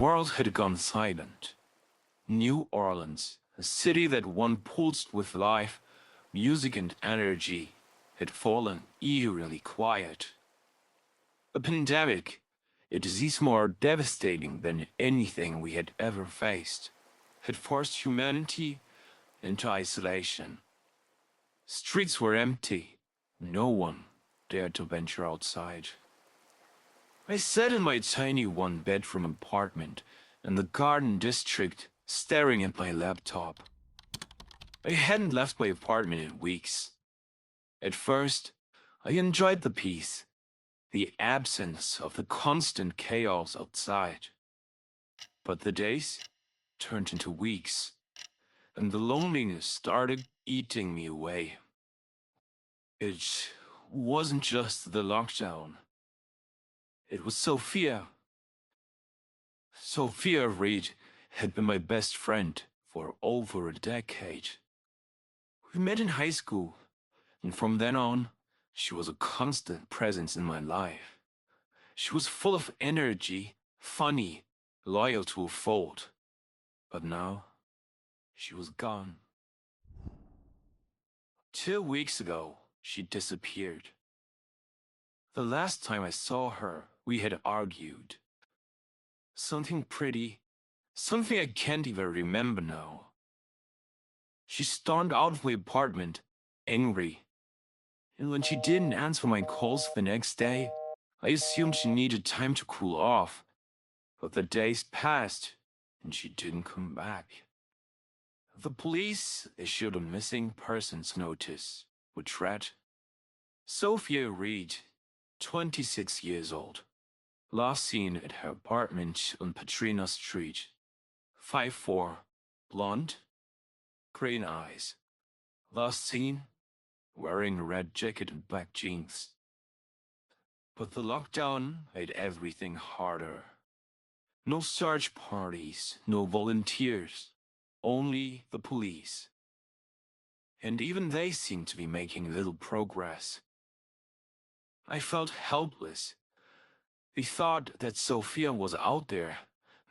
world had gone silent. New Orleans, a city that once pulsed with life, music and energy, had fallen eerily quiet. A pandemic, a disease more devastating than anything we had ever faced, had forced humanity into isolation. Streets were empty. No one dared to venture outside. I sat in my tiny one-bedroom apartment in the Garden District, staring at my laptop. I hadn't left my apartment in weeks. At first, I enjoyed the peace, the absence of the constant chaos outside. But the days turned into weeks, and the loneliness started eating me away. It wasn't just the lockdown. It was Sophia. Sophia Reed had been my best friend for over a decade. We met in high school, and from then on, she was a constant presence in my life. She was full of energy, funny, loyal to a fault. But now, she was gone. 2 weeks ago, she disappeared. The last time I saw her, we had argued. Something pretty, something I can't even remember now. She stormed out of my apartment, angry. And when she didn't answer my calls the next day, I assumed she needed time to cool off. But the days passed, and she didn't come back. The police issued a missing persons notice, which read, Sophia Reed, 26 years old. Last seen at her apartment on Patrina Street. 5'4", blonde, green eyes. Last seen wearing a red jacket and black jeans. But the lockdown made everything harder. No search parties, no volunteers, only the police. And even they seemed to be making little progress. I felt helpless. The thought that Sophia was out there,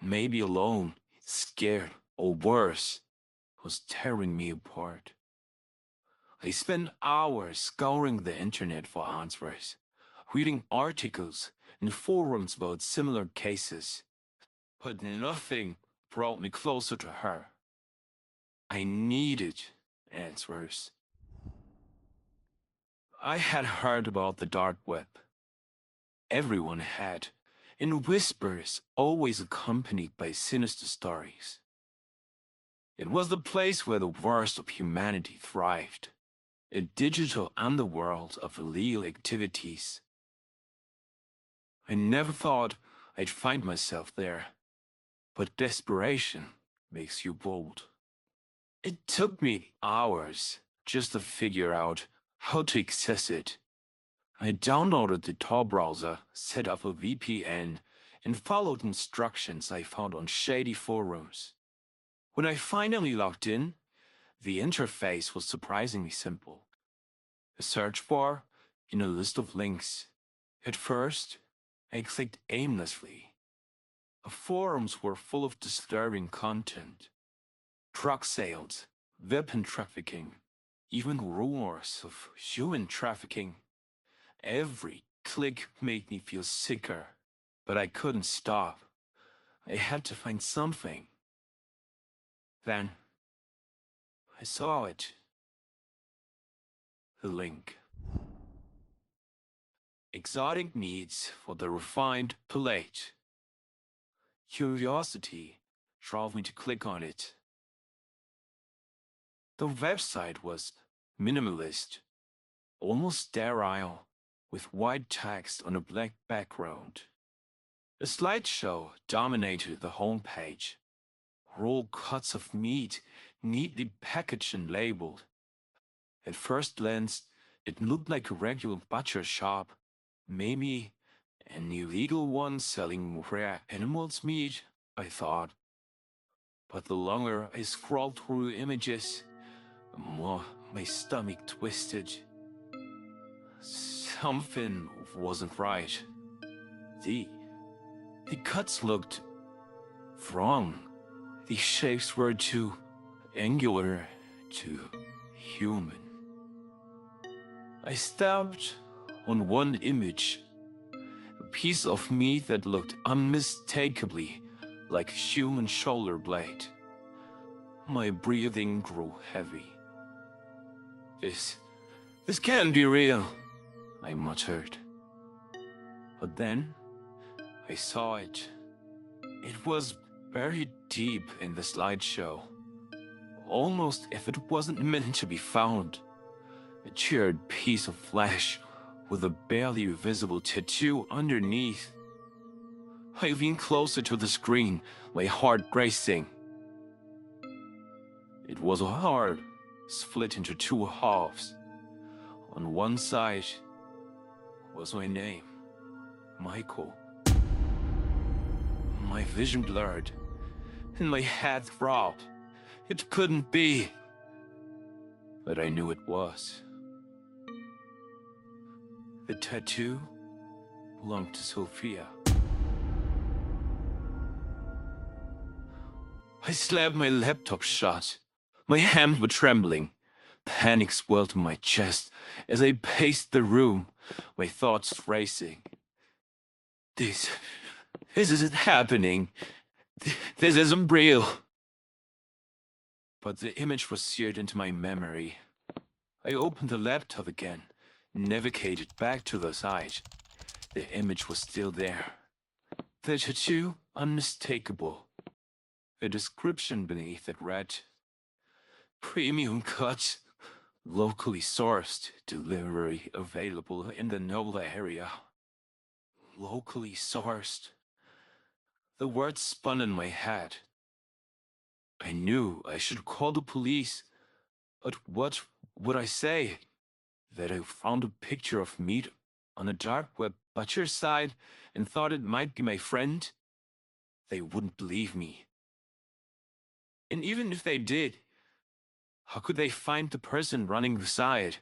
maybe alone, scared, or worse, was tearing me apart. I spent hours scouring the internet for answers, reading articles and forums about similar cases, but nothing brought me closer to her. I needed answers. I had heard about the dark web. Everyone had, in whispers always accompanied by sinister stories. It was the place where the worst of humanity thrived, a digital underworld of illegal activities. I never thought I'd find myself there, but desperation makes you bold. It took me hours just to figure out how to access it. I downloaded the Tor browser, set up a VPN, and followed instructions I found on shady forums. When I finally logged in, the interface was surprisingly simple. A search bar in a list of links. At first, I clicked aimlessly. The forums were full of disturbing content. Drug sales, weapon trafficking, even rumors of human trafficking. Every click made me feel sicker, but I couldn't stop. I had to find something. Then, I saw it. The link. Exotic needs for the refined palate. Curiosity drove me to click on it. The website was minimalist, almost sterile, with white text on a black background. A slideshow dominated the homepage. Raw cuts of meat, neatly packaged and labeled. At first glance, it looked like a regular butcher shop, maybe an illegal one selling rare animals' meat, I thought. But the longer I scrolled through images, the more my stomach twisted. Something wasn't right. The cuts looked wrong. These shapes were too angular, too human. I stepped on one image, a piece of meat that looked unmistakably like a human shoulder blade. My breathing grew heavy. This can't be real, I muttered. But then, I saw it. It was buried deep in the slideshow, almost if it wasn't meant to be found. A charred piece of flesh with a barely visible tattoo underneath. I leaned closer to the screen, my heart racing. It was a heart split into two halves. On one side was my name, Michael. My vision blurred, and my head throbbed. It couldn't be, but I knew it was. The tattoo belonged to Sophia. I slapped my laptop shut. My hands were trembling. Panic swelled in my chest as I paced the room, my thoughts racing. This isn't happening. This isn't real. But the image was seared into my memory. I opened the laptop again, navigated back to the site. The image was still there. The tattoo unmistakable. A description beneath it read, "Premium cut, locally sourced, delivery available in the NOLA area." Locally sourced. The words spun in my head. I knew I should call the police, but what would I say? That I found a picture of meat on a dark web butcher site and thought it might be my friend? They wouldn't believe me. And even if they did, how could they find the person running the site?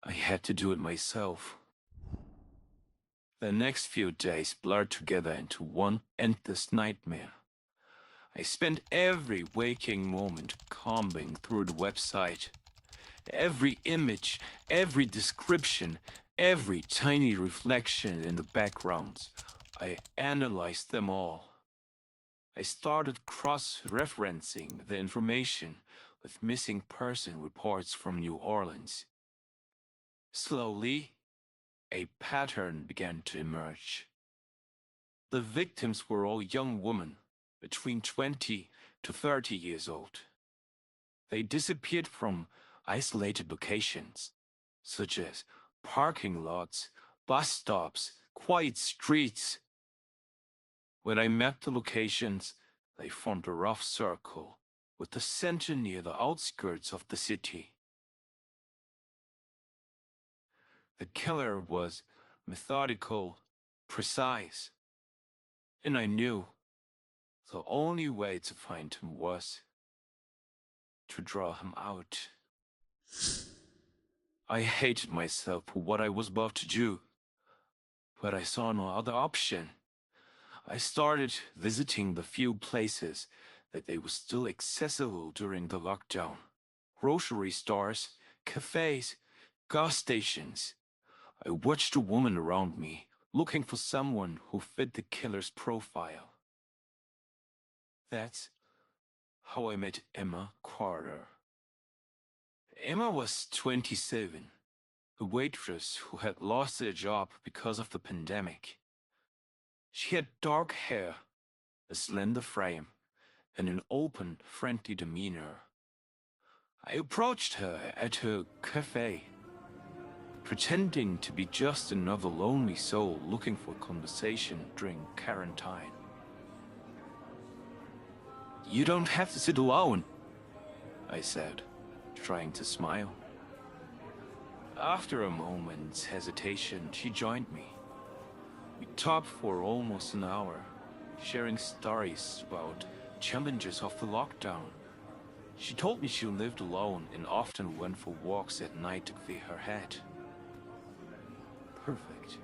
I had to do it myself. The next few days blurred together into one endless nightmare. I spent every waking moment combing through the website. Every image, every description, every tiny reflection in the background. I analyzed them all. I started cross-referencing the information with missing person reports from New Orleans. Slowly, a pattern began to emerge. The victims were all young women, between 20 to 30 years old. They disappeared from isolated locations, such as parking lots, bus stops, quiet streets. When I mapped the locations, they formed a rough circle, with the center near the outskirts of the city. The killer was methodical, precise, and I knew the only way to find him was to draw him out. I hated myself for what I was about to do, but I saw no other option. I started visiting the few places that they were still accessible during the lockdown. Grocery stores, cafes, gas stations. I watched the women around me, looking for someone who fit the killer's profile. That's how I met Emma Carter. Emma was 27, a waitress who had lost her job because of the pandemic. She had dark hair, a slender frame, and an open, friendly demeanor. I approached her at her cafe, pretending to be just another lonely soul looking for conversation during quarantine. "You don't have to sit alone," I said, trying to smile. After a moment's hesitation, she joined me. We talked for almost an hour, sharing stories about challenges of the lockdown. She told me she lived alone and often went for walks at night to clear her head. Perfect.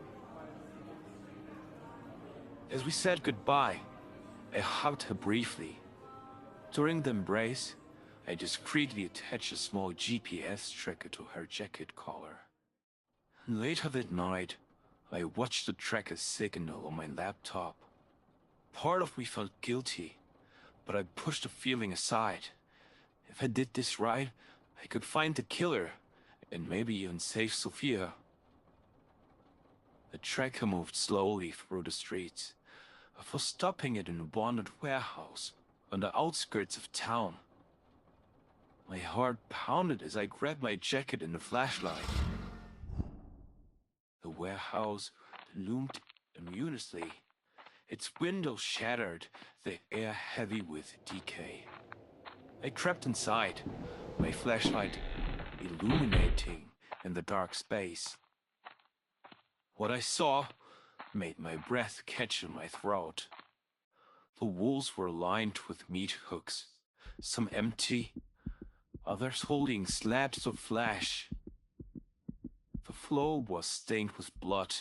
As we said goodbye, I hugged her briefly. During the embrace, I discreetly attached a small GPS tracker to her jacket collar. Later that night, I watched the tracker signal on my laptop. Part of me felt guilty, but I pushed the feeling aside. If I did this right, I could find the killer, and maybe even save Sophia. The tracker moved slowly through the streets, before stopping at an abandoned warehouse on the outskirts of town. My heart pounded as I grabbed my jacket and the flashlight. The warehouse loomed ominously, its windows shattered, the air heavy with decay. I crept inside, my flashlight illuminating in the dark space. What I saw made my breath catch in my throat. The walls were lined with meat hooks, some empty, others holding slabs of flesh. The floor was stained with blood,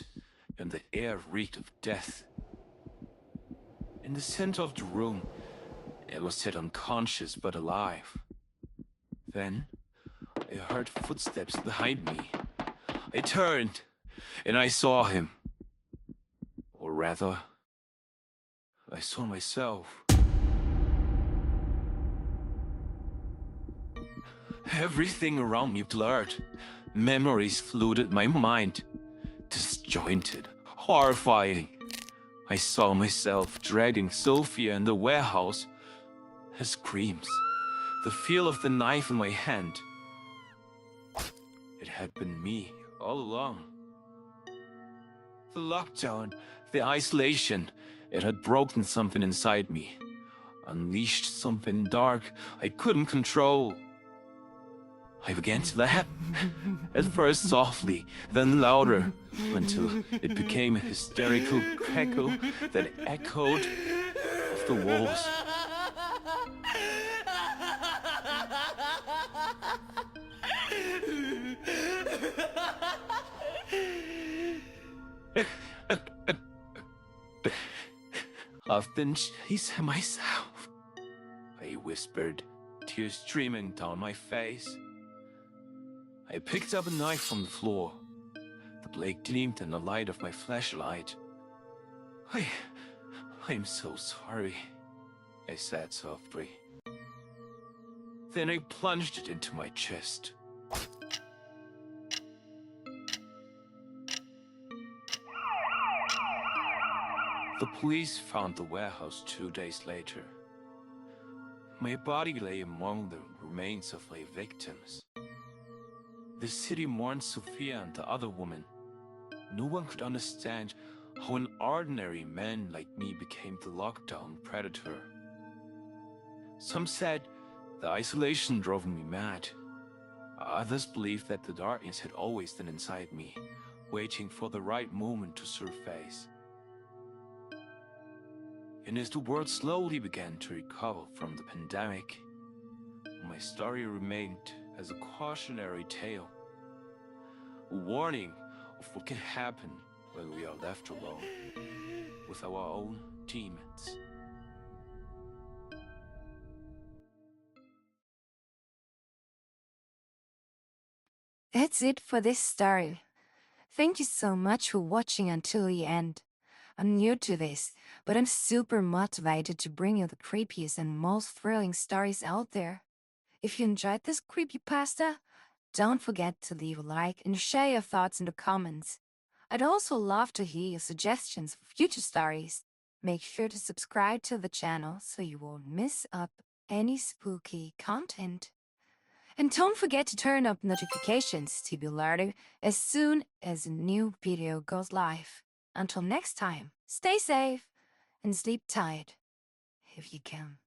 and the air reeked of death. In the center of the room, I was set unconscious but alive. Then, I heard footsteps behind me. I turned, and I saw him. Or rather, I saw myself. Everything around me blurred. Memories flooded my mind. Disjointed, horrifying. I saw myself dragging Sophia in the warehouse. Her screams, the feel of the knife in my hand. It had been me all along. The lockdown, the isolation, it had broken something inside me. Unleashed something dark I couldn't control. I began to laugh, at first softly, then louder, until it became a hysterical cackle that echoed off the walls. I've been chasing myself, I whispered, tears streaming down my face. I picked up a knife from the floor. The blade gleamed in the light of my flashlight. I'm so sorry, I said softly. Then I plunged it into my chest. The police found the warehouse 2 days later. My body lay among the remains of my victims. The city mourned Sophia and the other woman. No one could understand how an ordinary man like me became the lockdown predator. Some said the isolation drove me mad. Others believed that the darkness had always been inside me, waiting for the right moment to surface. And as the world slowly began to recover from the pandemic, my story remained as a cautionary tale, a warning of what can happen when we are left alone with our own demons. That's it for this story. Thank you so much for watching until the end. I'm new to this, but I'm super motivated to bring you the creepiest and most thrilling stories out there. If you enjoyed this creepypasta, don't forget to leave a like and share your thoughts in the comments. I'd also love to hear your suggestions for future stories. Make sure to subscribe to the channel so you won't miss up any spooky content. And don't forget to turn up notifications to be alerted as soon as a new video goes live. Until next time, stay safe and sleep tight if you can.